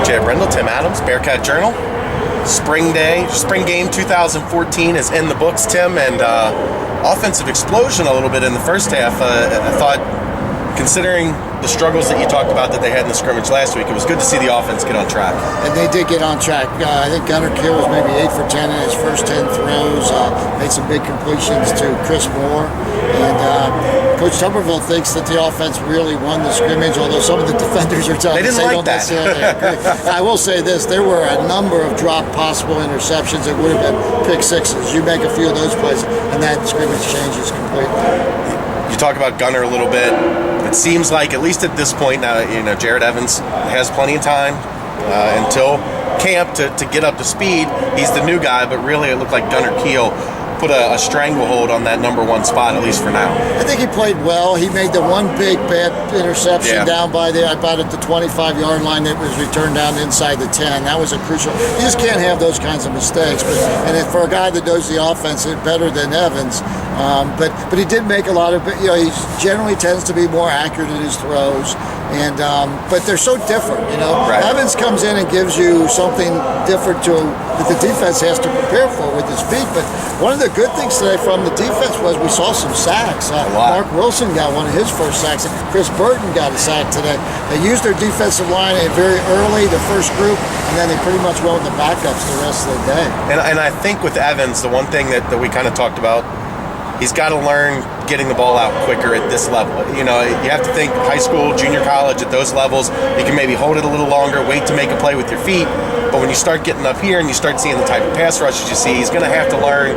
Chad Brendel, Tim Adams, Bearcat Journal. Spring game 2014 is in the books, Tim, and offensive explosion a little bit in the first half. I thought, considering the struggles that you talked about that they had in the scrimmage last week, it was good to see the offense get on track. And they did get on track. I think Gunnar Kiel was maybe 8 for 10 in his first 10 throws, made some big completions to Chris Moore. And Coach Tuberville thinks that the offense really won the scrimmage, although some of the defenders are telling us they don't necessarily agree. I will say this, there were a number of dropped possible interceptions that would have been pick sixes. You make a few of those plays, and that scrimmage changes completely. You talk about Gunnar a little bit. It seems like, at least at this point now, Jared Evans has plenty of time until camp to get up to speed. He's the new guy, but really it looked like Gunnar Kiel put a stranglehold on that number one spot, at least for now. I think he played well. He made the one big bad interception down by about at the 25-yard line that was returned down inside the 10. That was a crucial. You just can't have those kinds of mistakes. And for a guy that knows the offense better than Evans, but he did make a lot of. He generally tends to be more accurate in his throws. And but they're so different, Right. Evans comes in and gives you something different that the defense has to prepare for with his feet. But one of the good things today from the defense was we saw some sacks. Mark Wilson got one of his first sacks. Chris Burton got a sack today. They used their defensive line very early, the first group, and then they pretty much went with the backups the rest of the day. And I think with Evans, the one thing that we kind of talked about, he's got to learn getting the ball out quicker at this level. You have to think high school, junior college, at those levels, you can maybe hold it a little longer, wait to make a play with your feet. But when you start getting up here and you start seeing the type of pass rushes you see, he's going to have to learn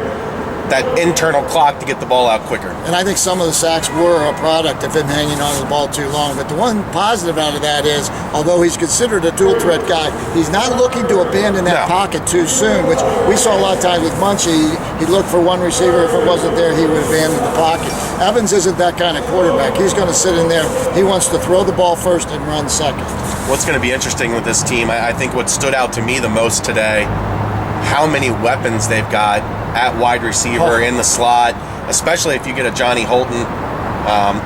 that internal clock to get the ball out quicker. And I think some of the sacks were a product of him hanging on to the ball too long. But the one positive out of that is, although he's considered a dual threat guy, he's not looking to abandon that pocket too soon, which we saw a lot of times with Munchie. He'd look for one receiver. If it wasn't there, he would abandon the pocket. Evans isn't that kind of quarterback. He's going to sit in there. He wants to throw the ball first and run second. What's going to be interesting with this team, I think what stood out to me the most today, how many weapons they've got at wide receiver in the slot, especially if you get a Johnny Holton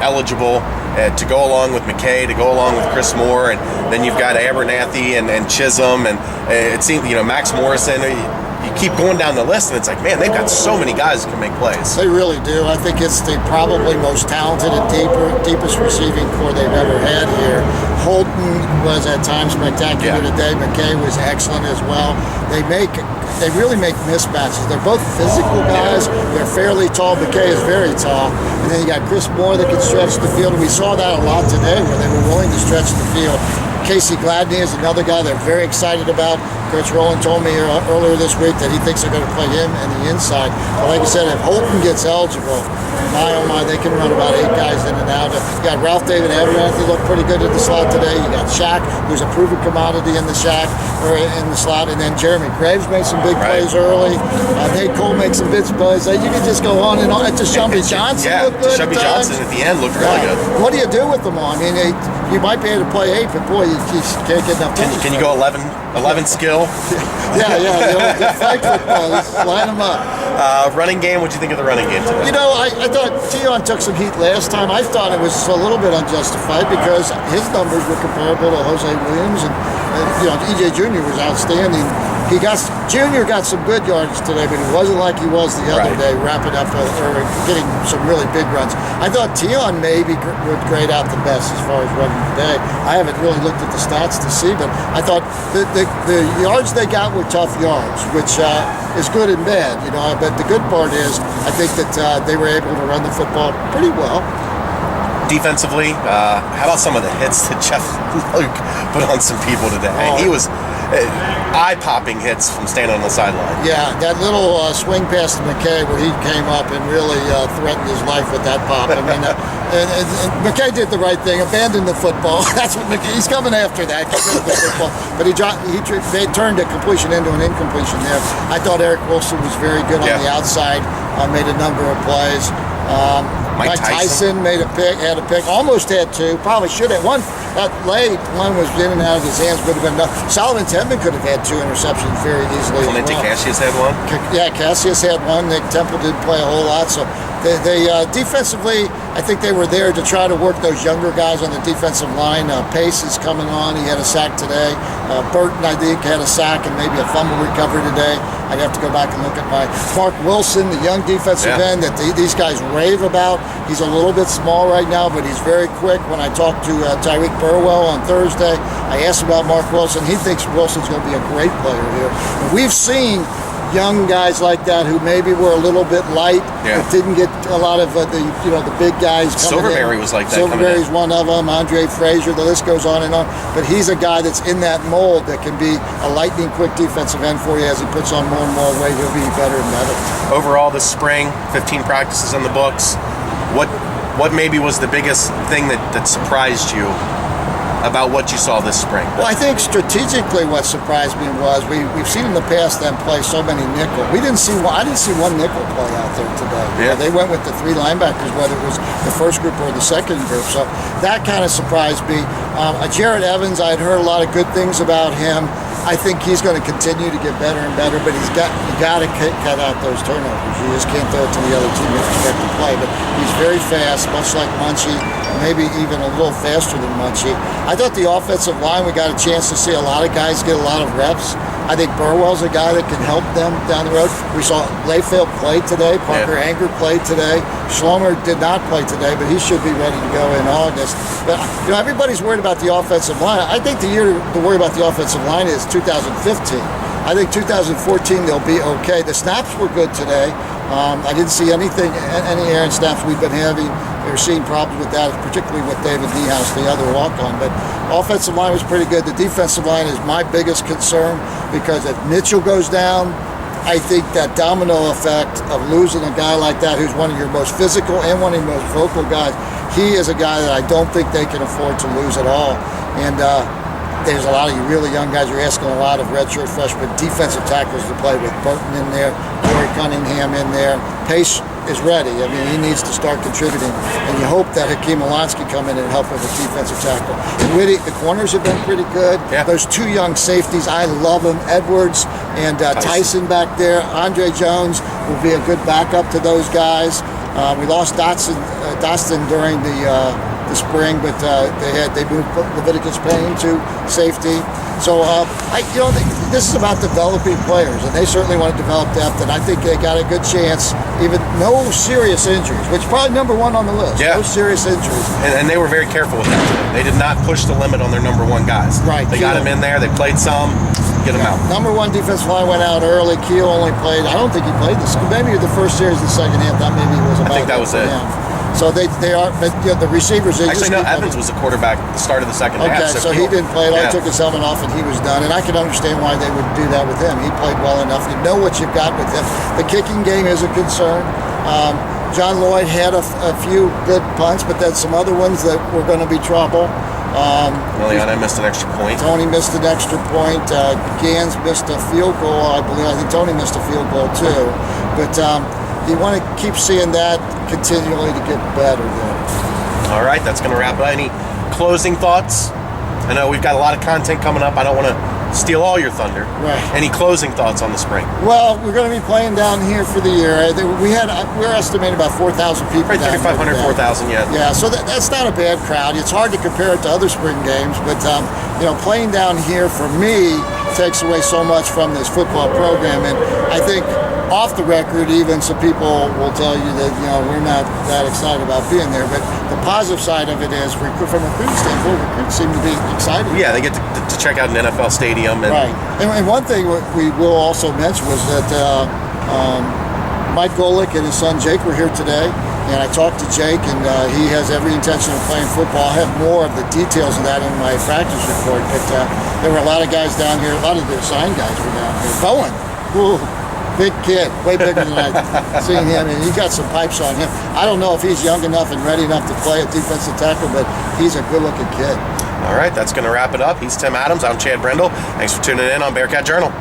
eligible to go along with McKay, to go along with Chris Moore, and then you've got Abernathy and Chisholm, and it seems, Max Morrison. You keep going down the list, and it's like, man, they've got so many guys that can make plays. They really do. I think it's the probably most talented and deepest receiving core they've ever had here. Holton was at times spectacular today. McKay was excellent as well. They really make mismatches. They're both physical guys. They're fairly tall. McKay is very tall. And then you got Chris Moore that can stretch the field. And we saw that a lot today where they were willing to stretch the field. Casey Gladney is another guy they're very excited about. Coach Rowland told me earlier this week that he thinks they're going to play him in the inside. But like I said, if Holton gets eligible, my oh my, they can run about 8 guys in and out. You got Ralph David Abernathy looked pretty good at the slot today. You got Shaq, who's a proven commodity in the slot, and then Jeremy Graves made some big plays early. Nate Cole makes some big plays. You can just go on and on. Deshaunby Johnson looked good. Deshaunby Johnson at the end looked really good. What do you do with them all? I mean, you might be able to play 8, but boy, you can't get enough. Can you go 11 skill? Yeah. Flag football. Line them up. Running game. What'd you think of the running game today? I thought Tion took some heat last time. I thought it was a little bit unjustified because his numbers were comparable to Jose Williams, and EJ Jr. was outstanding. Junior got some good yards today, but it wasn't like he was the other day, wrapping up or getting some really big runs. I thought Tion maybe would grade out the best as far as running today. I haven't really looked at the stats to see, but I thought the yards they got were tough yards, which is good and bad, But the good part is I think that they were able to run the football pretty well. Defensively, how about some of the hits that Jeff Luke put on some people today? He was eye-popping hits from standing on the sideline. Yeah, that little swing pass to McKay where he came up and really threatened his life with that pop. I mean, and McKay did the right thing, abandoned the football. That's what he's coming after that. The football. But they turned a completion into an incompletion there. I thought Eric Wilson was very good on the outside, made a number of plays. Mike Tyson made had a pick, almost had 2, probably should have. One late, one was in and out of his hands, would have been enough. Solomon Tedman could have had 2 interceptions very easily. Clemente Cassius had one? Yeah, Cassius had one. Nick Temple didn't play a whole lot, so They defensively, I think they were there to try to work those younger guys on the defensive line. Pace is coming on. He had a sack today. Burton, I think, had a sack and maybe a fumble recovery today. I'd have to go back and look at my Mark Wilson, the young defensive end that these guys rave about. He's a little bit small right now, but he's very quick. When I talked to Tyreek Burwell on Thursday, I asked about Mark Wilson. He thinks Wilson's going to be a great player here. And we've seen young guys like that who maybe were a little bit light, but didn't get a lot of the big guys coming Silverberry in. was like that. Silverberry's one of them. Andre Frazier, the list goes on and on. But he's a guy that's in that mold that can be a lightning quick defensive end for you. As he puts on more and more weight, he'll be better and better. Overall this spring, 15 practices in the books. What maybe was the biggest thing that surprised you about what you saw this spring? Well, I think strategically what surprised me was we've seen in the past them play so many nickel. I didn't see one nickel play out there today. Yeah. They went with the 3 linebackers, whether it was the first group or the second group. So that kind of surprised me. Jared Evans, I had heard a lot of good things about him. I think he's going to continue to get better and better, but you got to cut out those turnovers. You just can't throw it to the other team and expect to play. But he's very fast, much like Munchie, maybe even a little faster than Munchie. I thought the offensive line, we got a chance to see a lot of guys get a lot of reps. I think Burwell's a guy that can help them down the road. We saw Layfield play today. Parker Anger played today. Schlomer did not play today, but he should be ready to go in August. But everybody's worried about the offensive line. I think the year to worry about the offensive line is 2015. I think 2014 they'll be okay. The snaps were good today. I didn't see any Aaron snaps we've been having. We're seeing problems with that, particularly with David Niehaus, the other walk-on. But offensive line was pretty good. The defensive line is my biggest concern because if Mitchell goes down, I think that domino effect of losing a guy like that who's one of your most physical and one of your most vocal guys, he is a guy that I don't think they can afford to lose at all. And there's a lot of you really young guys. You're asking a lot of redshirt freshmen defensive tackles to play with. Burton in there, Corey Cunningham in there. Pace is ready. I mean, he needs to start contributing. And you hope that Hakeem Alansky come in and help with the defensive tackle. And Whitty, the corners have been pretty good. Yeah. Those 2 young safeties, I love them. Edwards and Tyson back there. Andre Jones will be a good backup to those guys. We lost Dotson during the spring, but they moved Leviticus Payne to safety. So this is about developing players, and they certainly want to develop depth. And I think they got a good chance. Even no serious injuries, which is probably number 1 on the list. Yeah. No serious injuries, and they were very careful with that. They did not push the limit on their number 1 guys. Right. They got him in there. They played some. Get him out. Number 1 defensive line went out early. Keel only played. I don't think he played this. Maybe the first series, the second half. That maybe was about. I think that was it. Yeah. So they are, but the receivers. Actually, no. Evans was the quarterback at the start of the second half. Okay, so he didn't play. He took his helmet off and he was done. And I can understand why they would do that with him. He played well enough. You know what you've got with him. The kicking game is a concern. John Lloyd had a few good punts, but then some other ones that were going to be trouble. Liliana missed an extra point. Tony missed an extra point. Gans missed a field goal, I believe. I think Tony missed a field goal too. But you want to keep seeing that continually to get better there. All right, that's going to wrap it up. Any closing thoughts? I know we've got a lot of content coming up. I don't want to steal all your thunder. Right. Any closing thoughts on the spring? Well, we're going to be playing down here for the year. We're estimating about 4,000 people. Right, 3,500, 4,000, yeah. Yeah, so that's not a bad crowd. It's hard to compare it to other spring games, but playing down here for me takes away so much from this football program, and I think off the record, even some people will tell you that we're not that excited about being there. But the positive side of it is, from a recruiting standpoint, recruits seem to be excited. Yeah, they get to check out an NFL stadium. Right. And one thing we will also mention was that Mike Golick and his son Jake were here today. And I talked to Jake, and he has every intention of playing football. I have more of the details of that in my practice report. But there were a lot of guys down here. A lot of the assigned guys were down here. Bowen, ooh, big kid, way bigger than I've seen him. And he got some pipes on him. I don't know if he's young enough and ready enough to play at defensive tackle, but he's a good-looking kid. All right, that's going to wrap it up. He's Tim Adams. I'm Chad Brendel. Thanks for tuning in on Bearcat Journal.